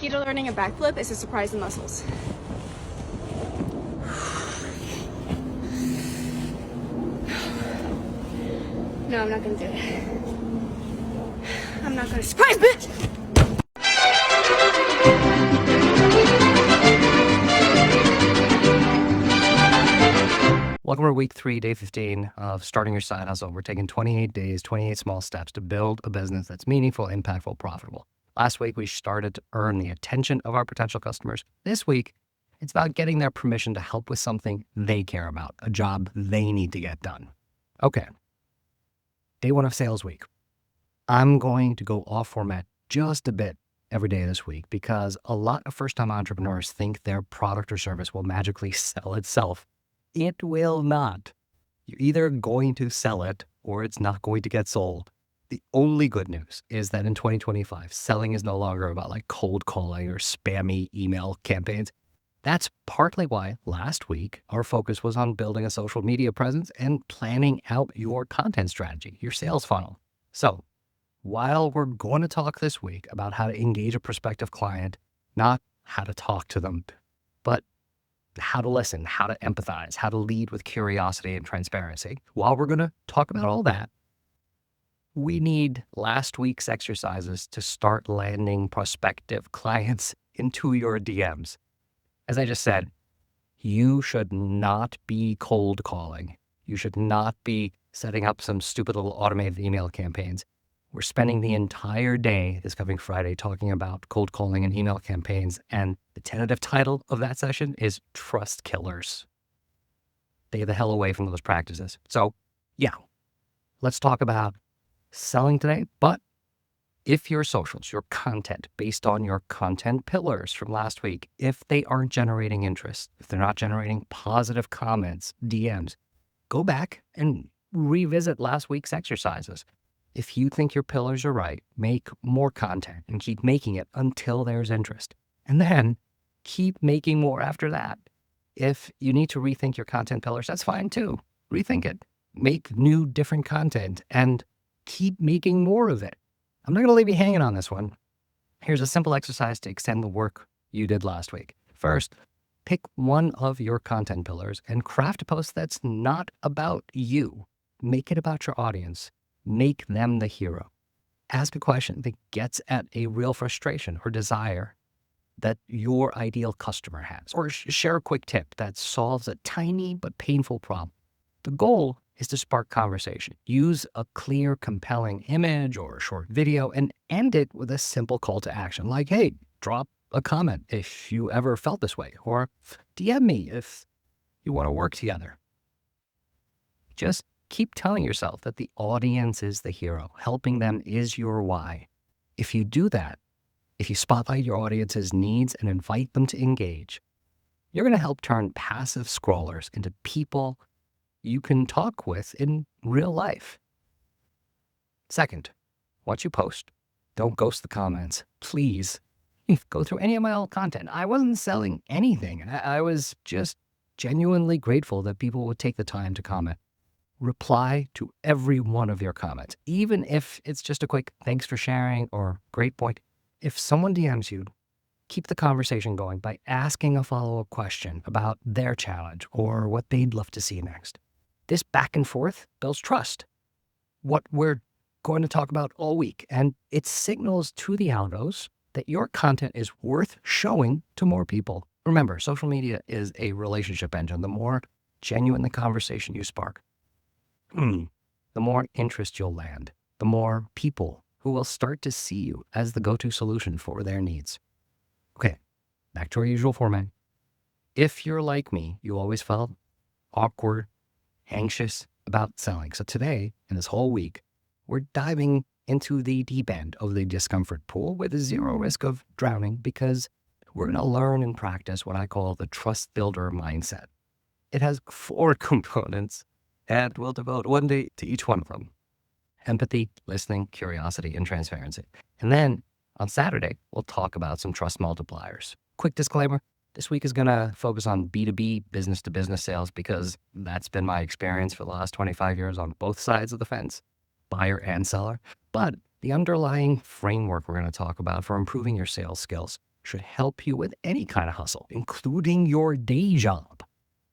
key to learning a backflip is to surprise the muscles. No, I'm not gonna do it. I'm not gonna surprise bitch! Welcome to week 3, day 15 of starting your side hustle. We're taking 28 days, 28 small steps to build a business that's meaningful, impactful, profitable. Last week, we started to earn the attention of our potential customers. This week, it's about getting their permission to help with something they care about, a job they need to get done. Okay. Day 1 of sales week. I'm going to go off format just a bit every day this week because a lot of first-time entrepreneurs think their product or service will magically sell itself. It will not. You're either going to sell it or it's not going to get sold. The only good news is that in 2025, selling is no longer about like cold calling or spammy email campaigns. That's partly why last week our focus was on building a social media presence and planning out your content strategy, your sales funnel. So while we're going to talk this week about how to engage a prospective client, not how to talk to them, but how to listen, how to empathize, how to lead with curiosity and transparency. While we're going to talk about all that, we need last week's exercises to start landing prospective clients into your DMs. As I just said, you should not be cold calling. You should not be setting up some stupid little automated email campaigns. We're spending the entire day this coming Friday talking about cold calling and email campaigns, and the tentative title of that session is Trust Killers. Stay the hell away from those practices. So yeah, let's talk about selling today. But if your socials, your content based on your content pillars from last week, if they aren't generating interest, if they're not generating positive comments, DMs, go back and revisit last week's exercises. If you think your pillars are right, make more content and keep making it until there's interest. And then keep making more after that. If you need to rethink your content pillars, that's fine too. Rethink it. Make new, different content and keep making more of it. I'm not going to leave you hanging on this one. Here's a simple exercise to extend the work you did last week. First, pick one of your content pillars and craft a post that's not about you. Make it about your audience. Make them the hero. Ask a question that gets at a real frustration or desire that your ideal customer has, or share a quick tip that solves a tiny but painful problem. The goal is to spark conversation. Use a clear, compelling image or a short video and end it with a simple call to action like, hey, drop a comment if you ever felt this way, or DM me if you want to work together. Just keep telling yourself that the audience is the hero. Helping them is your why. If you do that, if you spotlight your audience's needs and invite them to engage, you're going to help turn passive scrollers into people you can talk with in real life. Second, once you post, don't ghost the comments. Please go through any of my old content. I wasn't selling anything. I was just genuinely grateful that people would take the time to comment. Reply to every one of your comments, even if it's just a quick thanks for sharing or great point. If someone DMs you, keep the conversation going by asking a follow-up question about their challenge or what they'd love to see next. This back and forth builds trust. What we're going to talk about all week, and it signals to the algos that your content is worth showing to more people. Remember, social media is a relationship engine. The more genuine the conversation you spark, the more interest you'll land, the more people who will start to see you as the go-to solution for their needs. Okay, back to our usual format. If you're like me, you always felt awkward, anxious about selling. So today, in this whole week, we're diving into the deep end of the discomfort pool with zero risk of drowning because we're going to learn and practice what I call the trust builder mindset. It has 4 components, and we'll devote one day to each one of them. Empathy, listening, curiosity, and transparency. And then on Saturday, we'll talk about some trust multipliers. Quick disclaimer, this week is going to focus on B2B, business-to-business sales, because that's been my experience for the last 25 years on both sides of the fence, buyer and seller. But the underlying framework we're going to talk about for improving your sales skills should help you with any kind of hustle, including your day job.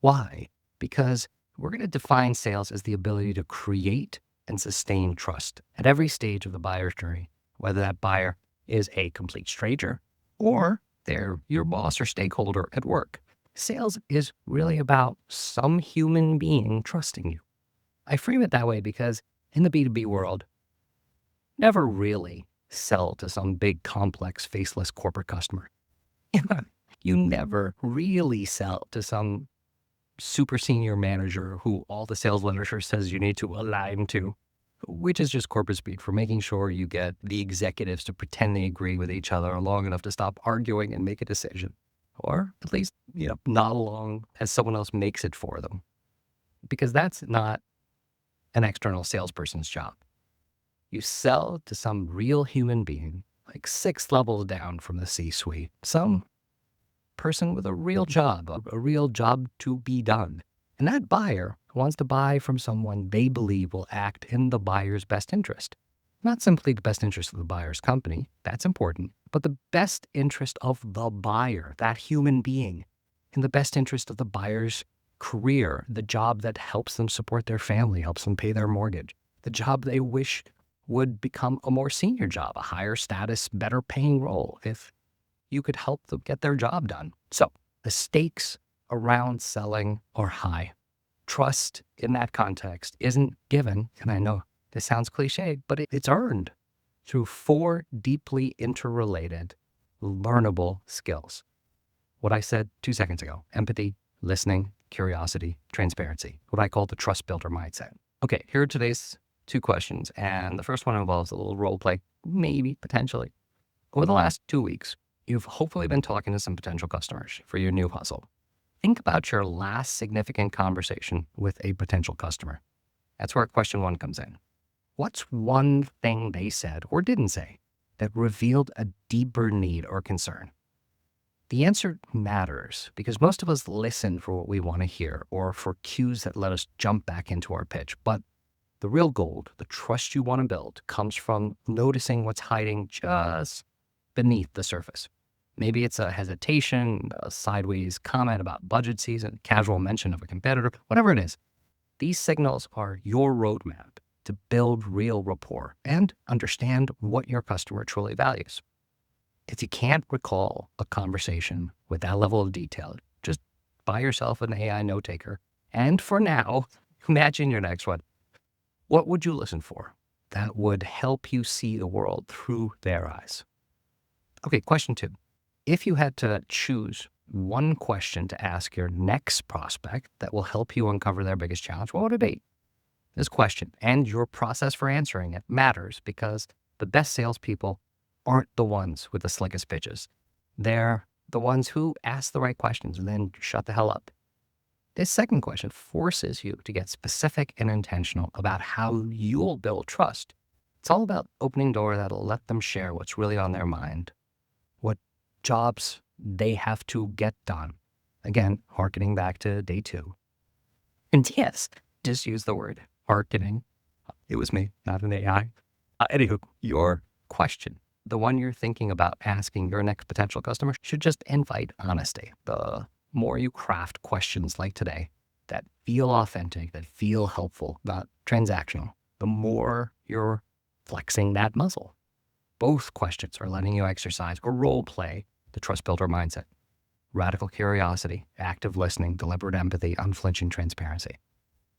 Why? Because we're going to define sales as the ability to create and sustain trust at every stage of the buyer's journey, whether that buyer is a complete stranger or they're your boss or stakeholder at work. Sales is really about some human being trusting you. I frame it that way because in the B2B world, never really sell to some big, complex, faceless corporate customer. You never really sell to some super senior manager who all the sales literature says you need to align to, which is just corporate speak for making sure you get the executives to pretend they agree with each other long enough to stop arguing and make a decision. Or at least, nod along as someone else makes it for them. Because that's not an external salesperson's job. You sell to some real human being, like 6 levels down from the C-suite, some person with a real job to be done. And that buyer wants to buy from someone they believe will act in the buyer's best interest. Not simply the best interest of the buyer's company, that's important, but the best interest of the buyer, that human being, in the best interest of the buyer's career, the job that helps them support their family, helps them pay their mortgage, the job they wish would become a more senior job, a higher status, better paying role if you could help them get their job done. So the stakes around selling are high. Trust in that context isn't given, and I know this sounds cliche, but it's earned through 4 deeply interrelated, learnable skills. What I said 2 seconds ago: empathy, listening, curiosity, transparency, what I call the trust builder mindset. Okay, here are today's 2 questions, and the first one involves a little role play, maybe, potentially. Over the last 2 weeks, you've hopefully been talking to some potential customers for your new hustle. Think about your last significant conversation with a potential customer. That's where question 1 comes in. What's one thing they said or didn't say that revealed a deeper need or concern? The answer matters because most of us listen for what we want to hear or for cues that let us jump back into our pitch. But the real gold, the trust you want to build, comes from noticing what's hiding just beneath the surface. Maybe it's a hesitation, a sideways comment about budget season, casual mention of a competitor, whatever it is. These signals are your roadmap to build real rapport and understand what your customer truly values. If you can't recall a conversation with that level of detail, just buy yourself an AI note taker. And for now, imagine your next one. What would you listen for that would help you see the world through their eyes? Okay, question 2. If you had to choose one question to ask your next prospect that will help you uncover their biggest challenge, what would it be? This question and your process for answering it matters because the best salespeople aren't the ones with the slickest pitches. They're the ones who ask the right questions and then shut the hell up. This second question forces you to get specific and intentional about how you'll build trust. It's all about opening door that'll let them share what's really on their mind, what jobs they have to get done. Again, hearkening back to day 2. And yes, just use the word hearkening. It was me, not an AI. Anywho, your question, the one you're thinking about asking your next potential customer, should just invite honesty. The more you craft questions like today that feel authentic, that feel helpful, not transactional, the more you're flexing that muscle. Both questions are letting you exercise or role play the trust builder mindset. Radical curiosity, active listening, deliberate empathy, unflinching transparency.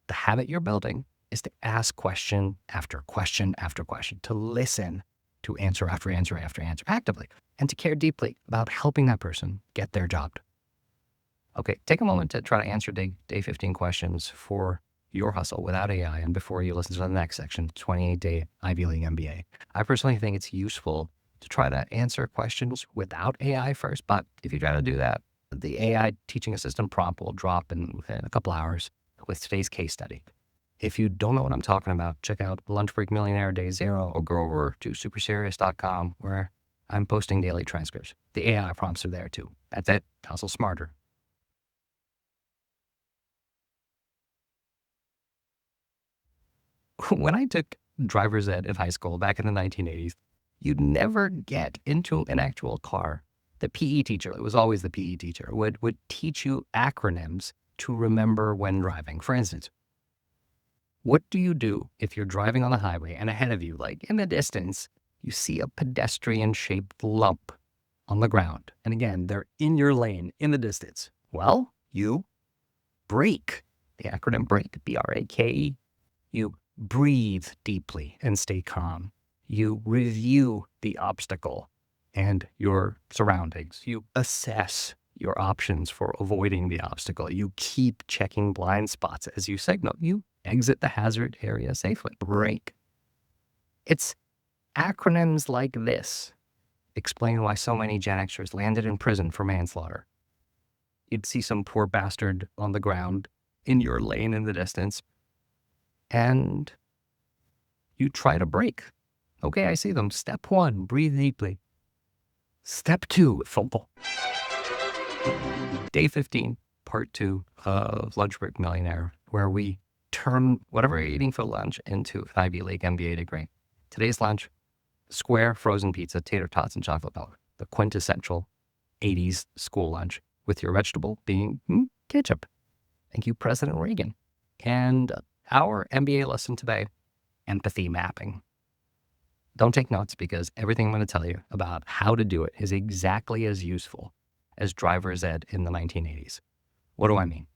The habit you're building is to ask question after question after question, to listen to answer after answer after answer actively, and to care deeply about helping that person get their job done. Okay, take a moment to try to answer day 15 questions for your hustle without AI. And before you listen to the next section, 28-day Ivy-League MBA. I personally think it's useful to try to answer questions without AI first. But if you try to do that, the AI teaching assistant prompt will drop in a couple hours with today's case study. If you don't know what I'm talking about, check out Lunch Break Millionaire Day 0 or go over to superserious.com where I'm posting daily transcripts. The AI prompts are there too. That's it. Hustle smarter. When I took driver's ed in high school back in the 1980s, you'd never get into an actual car The PE teacher, it was always the PE teacher, would teach you acronyms to remember when driving. For instance, what do you do if you're driving on the highway and ahead of you, like in the distance, you see a pedestrian-shaped lump on the ground? And again, they're in your lane in the distance. Well, you brake. The acronym BRAKE, B-R-A-K-E. You breathe deeply and stay calm. You review the obstacle and your surroundings. You assess your options for avoiding the obstacle. You keep checking blind spots as you signal. You exit the hazard area safely. Brake. It's acronyms like this explain why so many Gen Xers landed in prison for manslaughter. You'd see some poor bastard on the ground in your lane in the distance, and you try to brake. Okay, I see them. Step 1, breathe deeply. Step 2, thump. Day 15, part 2 of Lunch Break Millionaire, where we turn whatever you're eating for lunch into an Ivy-League MBA degree. Today's lunch, square frozen pizza, tater tots, and chocolate milk. The quintessential 80s school lunch, with your vegetable being ketchup. Thank you, President Reagan. And our MBA lesson today, empathy mapping. Don't take notes, because everything I'm going to tell you about how to do it is exactly as useful as driver's ed in the 1980s. What do I mean?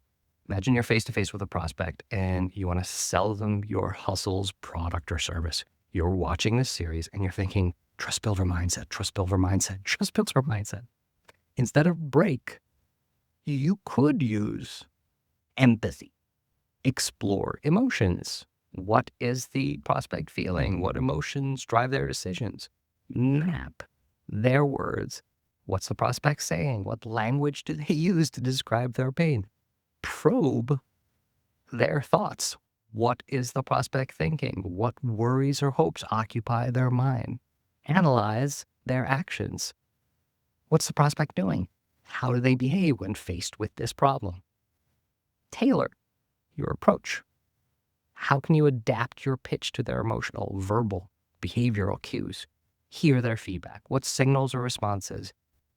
Imagine you're face-to-face with a prospect and you want to sell them your hustle's product or service. You're watching this series and you're thinking, trust builder mindset, trust builder mindset, trust builder mindset. Instead of break, you could use empathy. Explore emotions. What is the prospect feeling? What emotions drive their decisions? Map their words. What's the prospect saying? What language do they use to describe their pain? Probe their thoughts. What is the prospect thinking? What worries or hopes occupy their mind? Analyze their actions. What's the prospect doing? How do they behave when faced with this problem? Tailor your approach. How can you adapt your pitch to their emotional, verbal, behavioral cues? Hear their feedback. What signals or responses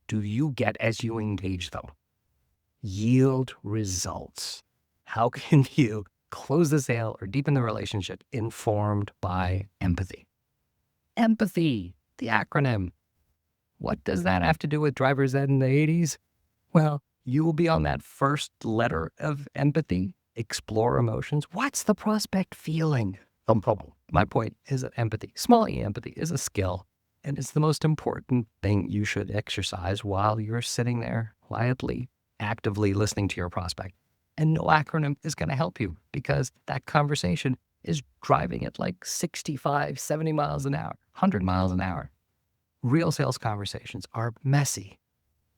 do you get as you engage them? Yield results. How can you close the sale or deepen the relationship informed by empathy? Empathy, the acronym. What does that have to do with driver's ed in the 80s? Well, you will be on that first letter of empathy. Explore emotions. What's the prospect feeling? My point is that empathy, small e empathy, is a skill, and it's the most important thing you should exercise while you're sitting there quietly, actively listening to your prospect. And no acronym is going to help you, because that conversation is driving at like 65, 70 miles an hour, 100 miles an hour. Real sales conversations are messy.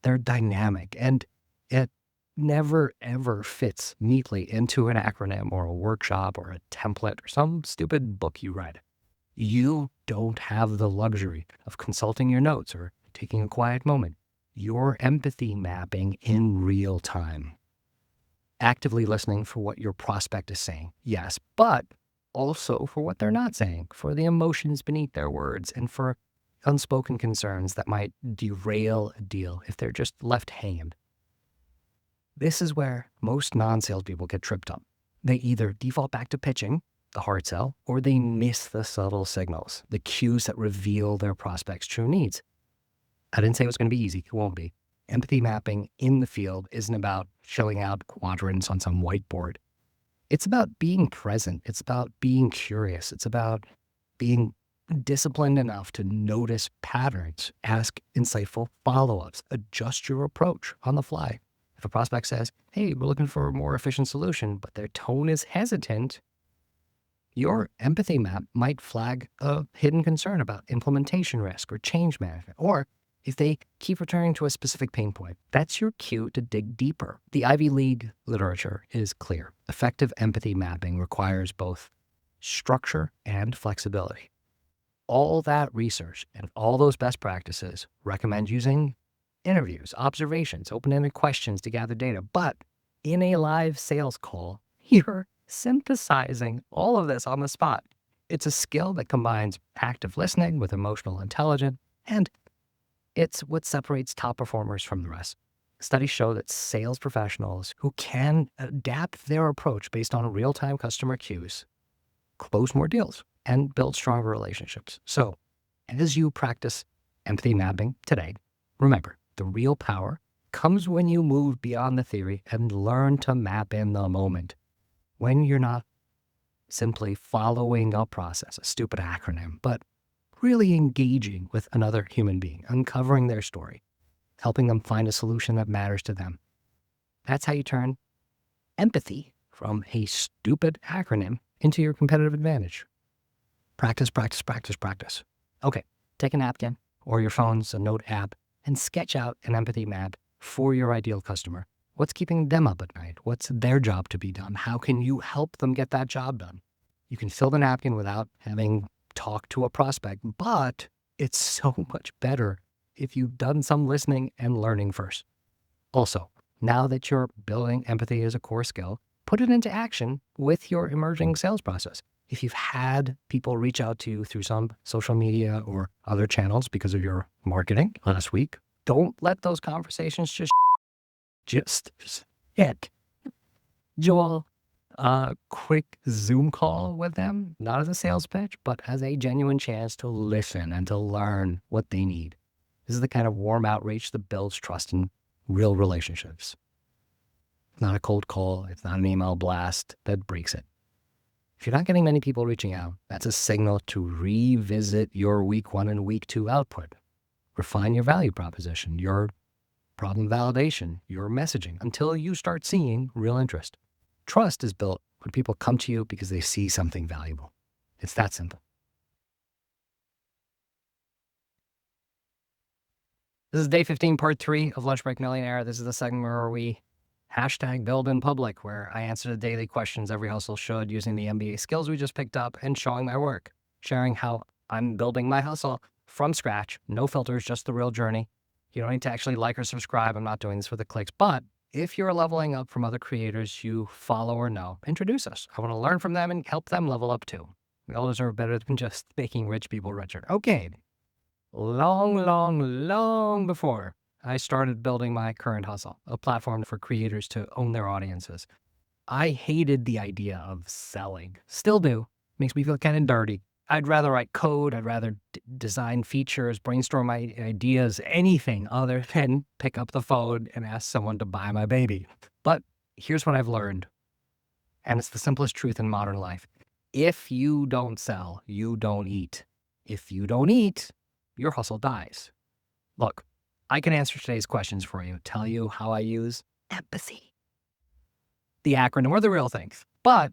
They're dynamic, and it never, ever fits neatly into an acronym or a workshop or a template or some stupid book you read. You don't have the luxury of consulting your notes or taking a quiet moment. You're empathy mapping in real time. Actively listening for what your prospect is saying, yes, but also for what they're not saying, for the emotions beneath their words, and for unspoken concerns that might derail a deal if they're just left hanging. This is where most non-salespeople get tripped up. They either default back to pitching, the hard sell, or they miss the subtle signals, the cues that reveal their prospect's true needs. I didn't say it was going to be easy. It won't be. Empathy mapping in the field isn't about showing out quadrants on some whiteboard. It's about being present. It's about being curious. It's about being disciplined enough to notice patterns, ask insightful follow-ups, adjust your approach on the fly. If a prospect says, hey, we're looking for a more efficient solution, but their tone is hesitant, your empathy map might flag a hidden concern about implementation risk or change management. Or if they keep returning to a specific pain point, that's your cue to dig deeper. The Ivy League literature is clear. Effective empathy mapping requires both structure and flexibility. All that research and all those best practices recommend using interviews, observations, open-ended questions to gather data. But in a live sales call, you're synthesizing all of this on the spot. It's a skill that combines active listening with emotional intelligence and It's what separates top performers from the rest. Studies show that sales professionals who can adapt their approach based on real-time customer cues close more deals and build stronger relationships. So, as you practice empathy mapping today, remember, the real power comes when you move beyond the theory and learn to map in the moment. When you're not simply following a process, a stupid acronym, but really engaging with another human being, uncovering their story, helping them find a solution that matters to them. That's how you turn empathy from a stupid acronym into your competitive advantage. Practice, practice, practice, practice. Okay, take a napkin or your phone's a note app and sketch out an empathy map for your ideal customer. What's keeping them up at night? What's their job to be done? How can you help them get that job done? You can fill the napkin without having talked to a prospect, but it's so much better if you've done some listening and learning first. Also, now that you're building empathy as a core skill, put it into action with your emerging sales process. If you've had people reach out to you through some social media or other channels because of your marketing last week, don't let those conversations just hit. Joel, a quick Zoom call with them, not as a sales pitch, but as a genuine chance to listen and to learn what they need. This is the kind of warm outreach that builds trust in real relationships. It's not a cold call. It's not an email blast that breaks it. If you're not getting many people reaching out, that's a signal to revisit your week 1 and week 2 output. Refine your value proposition, your problem validation, your messaging, until you start seeing real interest. Trust is built when people come to you because they see something valuable. It's that simple. This is day 15, part 3 of Lunch Break Millionaire. This is the segment where we #build in public, where I answer the daily questions every hustle should using the MBA skills we just picked up and showing my work, sharing how I'm building my hustle from scratch. No filters, just the real journey. You don't need to actually like or subscribe. I'm not doing this for the clicks, but if you're leveling up from other creators you follow or know, introduce us. I want to learn from them and help them level up too. We all deserve better than just making rich people richer. Okay. Long before I started building my current hustle, a platform for creators to own their audiences, I hated the idea of selling. Still do. Makes me feel kind of dirty. I'd rather write code. I'd rather design features, brainstorm my ideas, anything other than pick up the phone and ask someone to buy my baby. But here's what I've learned, and it's the simplest truth in modern life. If you don't sell, you don't eat. If you don't eat, your hustle dies. Look, I can answer today's questions for you, tell you how I use empathy, the acronym or the real things, but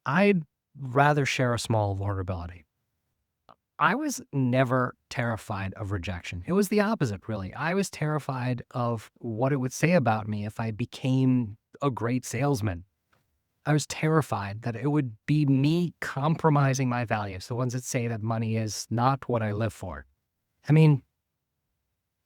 I'd rather share a small vulnerability. I was never terrified of rejection. It was the opposite, really. I was terrified of what it would say about me if I became a great salesman. I was terrified that it would be me compromising my values, the ones that say that money is not what I live for. I mean,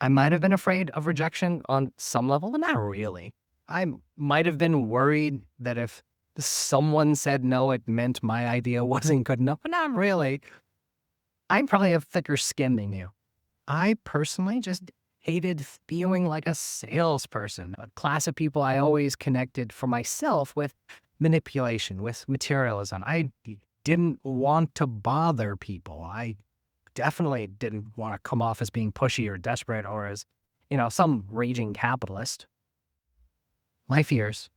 I might have been afraid of rejection on some level, but not really. I might have been worried that if someone said no, it meant my idea wasn't good enough, but not really. I probably have thicker skin than you. I personally just hated feeling like a salesperson, a class of people I always connected for myself with manipulation, with materialism. I didn't want to bother people. I definitely didn't want to come off as being pushy or desperate or as, some raging capitalist. My fears,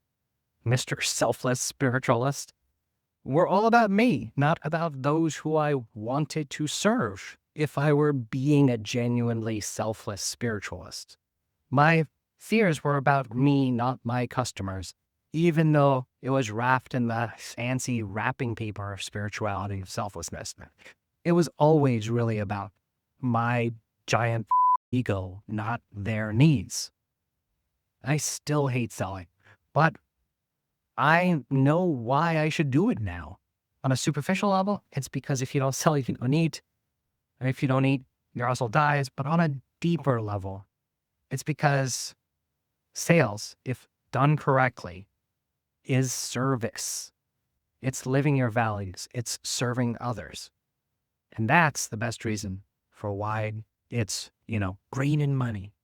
Mr. Selfless Spiritualist, were all about me, not about those who I wanted to serve if I were being a genuinely selfless spiritualist. My fears were about me, not my customers, even though it was wrapped in the fancy wrapping paper of spirituality, of selflessness. It was always really about my giant ego, not their needs. I still hate selling, but I know why I should do it now. On a superficial level, it's because if you don't sell, you don't eat. And if you don't eat, your hustle dies. But on a deeper level, it's because sales, if done correctly, is service. It's living your values. It's serving others. And that's the best reason for why It's, green in money.